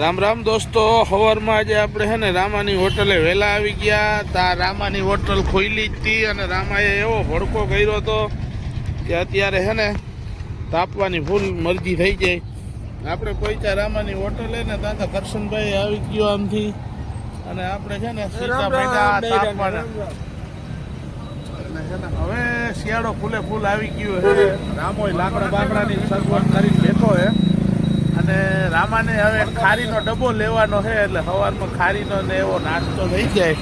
રામ રામ દોસ્તો, સવારમાં આજે આપણે છે ને રામાની હોટલે વહેલા આવી ગયા. તા રામાની હોટલ ખોલી જ હતી અને રામાએ એવો ભડકો કર્યો હતો કે અત્યારે છે ને તાપવાની ફૂલ મરજી થઈ જાય. આપણે પહોંચ્યા રામાની હોટલે ને ત્યાં તો કરશનભાઈ આવી ગયો આમથી અને આપણે છે ને સીધા પૈડા તાપવાના. હવે શિયાળો ફૂલે ફૂલ આવી ગયો છે. રામોય લાકડા બાકડાની સગવડ કરીને બેઠો છે અને રામાને હવે ખારીનો ડબ્બો લેવાનો છે એટલે સવારમાં ખારીનો ને એવો નાસ્તો થઈ જાય.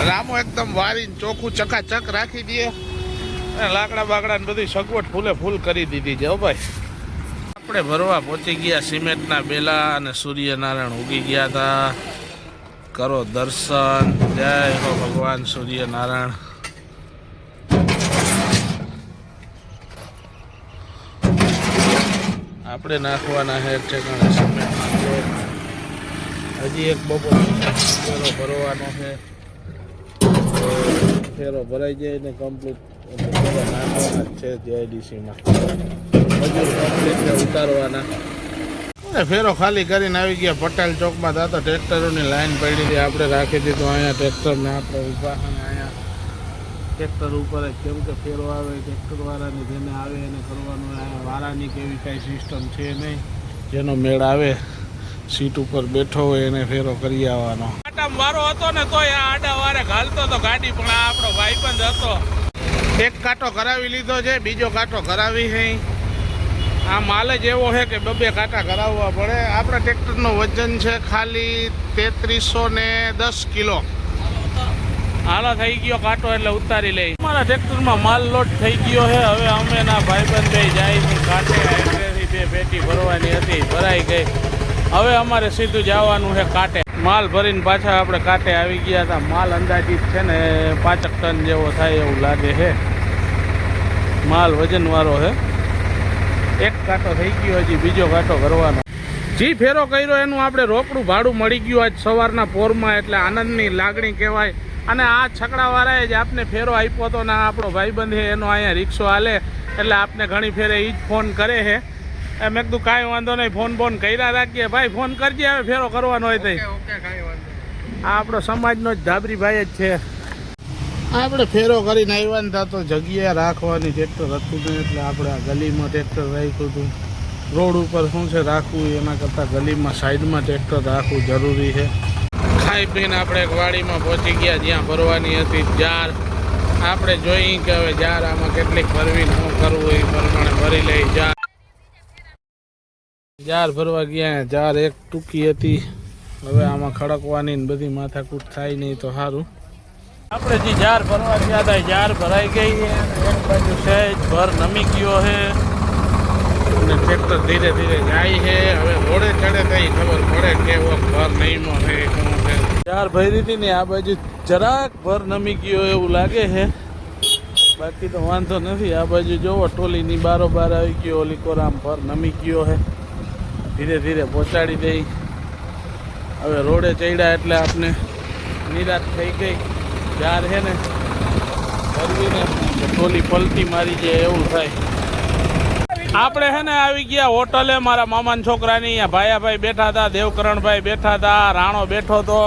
રામો એકદમ વારીને ચોખ્ખું ચકાચક રાખી દે અને લાકડા બાકડા ને બધી સગવડ ફૂલે ફૂલ કરી દીધી છે. ભાઈ આપણે ભરવા પહોંચી ગયા સિમેન્ટના બેલા અને સૂર્યનારાયણ ઉગી ગયા હતા. કરો દર્શન. જય હો ભગવાન સૂર્યનારાયણ. આપણે નાખવાના છે ઠેકાણે સિમેન્ટના બ્લોક. હજી એક બપોર ફેરો ભરવાનો છે. ફેરો ભરાઈ જાય ને કમ્પ્લીટ નાખવાના જ છે જીઆઈડીસીમાં. મજૂર કમ્પ્લીટ ઉતારવાના. ફેરો ખાલી કરીને આવી ગયા પટેલ ચોકમાં. ત્યાં તો ટ્રેક્ટરોની લાઈન પડી હતી. આપણે રાખી દીધું અહીંયા ટ્રેક્ટરને. આપણે ઊભા અહીંયા ટ્રેક્ટર ઉપર જ, કેમ કે ફેરો આવે ટ્રેક્ટરવાળાની જેને આવે એને કરવાનું. અહીંયા વારાની કેવી કાંઈ સિસ્ટમ છે નહીં. જેનો મેળ આવે સીટ ઉપર બેઠો હોય એને ફેરો કરી આવવાનો. મારો હતો ને તો આડા વારે ઘાલતો તો ગાડી, પણ આ આપણો ભાઈબંધ હતો. એક કાંટો કરાવી લીધો છે, બીજો કાંટો કરાવી છે. આ માલ જ એવો છે કે બે કાંટા કરાવવા પડે. આપણા ટ્રેક્ટરનું વજન છે ખાલી 3310 કિલો. હાલો થઈ ગયો કાંટો એટલે ઉતારી લઈ. અમારા ટ્રેક્ટરમાં માલ લોડ થઈ ગયો છે. હવે અમે ના ભાઈબંધ ભાઈ જાય છે કાંટે. એટલેથી 2 પેટી ભરવાની હતી, ભરાઈ ગઈ. હવે અમારે સીધું જવાનું છે કાંટે. માલ ભરીને પાછા આપણે કાંટે આવી ગયા હતા. માલ અંદાજિત છે ને 5 ટન જેવો થાય એવું લાગે છે. માલ વજનવાળો છે. એક કાંટો થઈ ગયો, હજી બીજો કાંટો કરવાનો. જી ફેરો કર્યો એનું આપણે રોકડું ભાડું મળી ગયું આજ સવારના પોરમાં, એટલે આનંદની લાગણી કહેવાય. અને આ છકડાવાળાએ જ આપને ફેરો આપ્યો હતો ને આપણો ભાઈબંધ છે એનો અહીંયા રિક્ષો હાલે એટલે આપને ઘણી ફેરે એ જ ફોન કરે છે. મેં કીધું કાંઈ વાંધો નહીં, ફોન કર્યા રાખીએ. ભાઈ ફોન કરજે હવે ફેરો કરવાનો હોય તો. આ આપણો સમાજનો જ ધાબરી ભાઈ જ છે. આપણે ફેરો કરીને આવ્યા ને ત્યાં તો જગ્યા રાખવાની ટ્રેક્ટર હતું નહીં, એટલે આપણે આ ગલીમાં ટ્રેક્ટર રાખ્યું હતું. રોડ ઉપર શું છે રાખવું એના કરતાં ગલીમાં સાઈડમાં ટ્રેક્ટર રાખવું જરૂરી છે. ખાઈ પીને આપણે એક વાડીમાં પહોંચી ગયા જ્યાં ભરવાની હતી જાર. આપણે જોઈ કે હવે જાર આમાં કેટલીક ભરવી શું કરવું એ પ્રમાણે ભરી લઈ. જાર ભરવા ગયા. જાર એક ટૂંકી હતી. હવે આમાં ખડકવાની ને બધી માથાકૂટ થાય નહીં તો સારું. આપણે જે જાર ભરવા ગયા હતા જાર ભરાઈ ગઈ છે. એક બાજુ સહેજ ભર નમી ગયો છે અને ટ્રેક્ટર ધીરે ધીરે જાય છે. હવે રોડે ચડે કઈ ખબર પડે કેવો ભર નહીમો છે શું છે. જાર ભરી હતી ને આ બાજુ જરાક ભર નમી ગયો એવું લાગે છે. બાકી તો વાંધો નથી. આ બાજુ જોવો ટોલીની બારોબાર આવી ગયો. ઓલી કોરામ ભર નમી ગયો છે. ધીરે ધીરે પહોંચાડી દઈ. હવે રોડે ચડ્યા એટલે આપણે નિરાશ થઈ ગઈ. જાર છે ને ભરવીને ટોલી પલટી મારી જાય એવું થાય. આપણે છે ને આવી ગયા હોટલે. મારા મામાના છોકરાની અહીંયા ભાયાભાઈ બેઠા હતા, દેવકરણભાઈ બેઠા હતા, રાણો બેઠો હતો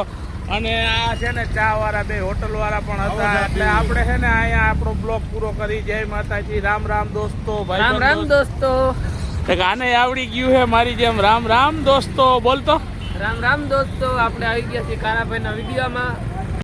અને આ છે ને ચા વાળા 2 હોટલવાળા પણ હતા. એટલે આપણે છે ને અહીંયા આપણો બ્લોગ પૂરો કરી. જય માતાજી. રામ રામ દોસ્તો. ભાઈ રામ રામ દોસ્તો. આને આવડી ગયું છે મારી જેમ. રામ રામ દોસ્તો બોલતો. રામ રામ દોસ્તો. આપણે આવી ગયા છીએ કારાભાઈના વિડીયોમાં.